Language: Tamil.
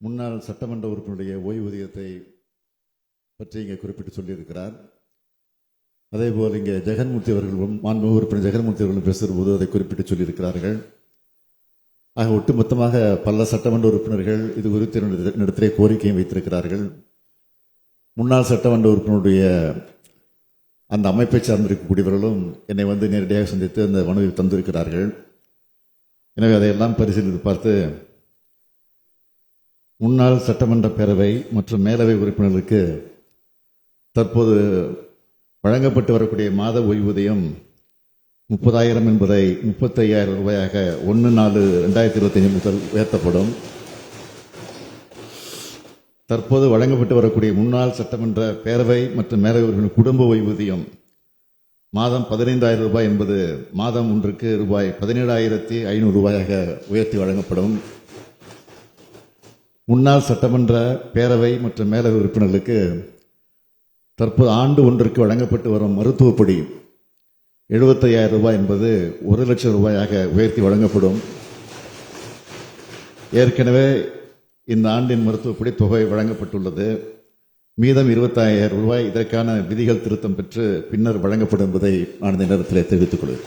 முன்னாள் சட்டமன்ற உறுப்பினருடைய ஓய்வூதியத்தை பற்றி இங்கே குறிப்பிட்டு சொல்லியிருக்கிறார். அதேபோல் இங்கே ஜெகன்மூர்த்தி அவர்களும் மாண்புமிகு உறுப்பினர் ஜெகன்மூர்த்தி அவர்களும் பேசுகிற போது அதை குறிப்பிட்டு சொல்லியிருக்கிறார்கள். ஆக ஒட்டுமொத்தமாக பல சட்டமன்ற உறுப்பினர்கள் இது குறித்து இடத்திலே கோரிக்கையும் வைத்திருக்கிறார்கள். முன்னாள் சட்டமன்ற உறுப்பினருடைய அந்த அமைப்பை சார்ந்திருக்கக்கூடியவர்களும் என்னை வந்து நேரடியாக சந்தித்து அந்த மனுவை தந்திருக்கிறார்கள். எனவே அதையெல்லாம் பரிசீலித்து பார்த்து முன்னாள் சட்டமன்ற பேரவை மற்றும் மேலவை உறுப்பினர்களுக்கு தற்போது வழங்கப்பட்டு வரக்கூடிய மாத ஓய்வூதியம் 30,000 என்பதை 35,000 ரூபாயாக 1/4/2025 முதல் உயர்த்தப்படும். தற்போது வழங்கப்பட்டு வரக்கூடிய முன்னாள் சட்டமன்ற பேரவை மற்றும் மேலவை உறுப்பினர் குடும்ப ஓய்வூதியம் மாதம் 15,000 ரூபாய் என்பது மாதம் ஒன்றுக்கு ரூபாய் 17,500 ரூபாயாக உயர்த்தி வழங்கப்படும். முன்னாள் சட்டமன்ற பேரவை மற்றும் மேலவை உறுப்பினர்களுக்கு தற்போது ஆண்டு ஒன்றிற்கு வழங்கப்பட்டு வரும் மருத்துவப்படி 75,000 ரூபாய் என்பது 1 லட்சம் ரூபாயாக உயர்த்தி வழங்கப்படும். ஏற்கனவே இந்த ஆண்டின் மருத்துவப்படி தொகை வழங்கப்பட்டுள்ளது. மீதம் 25,000 ரூபாய் இதற்கான விதிகள் திருத்தம் பெற்று பின்னர் வழங்கப்படும் என்பதை நான் இந்த நேரத்தில் தெரிவித்துக் கொள்கிறேன்.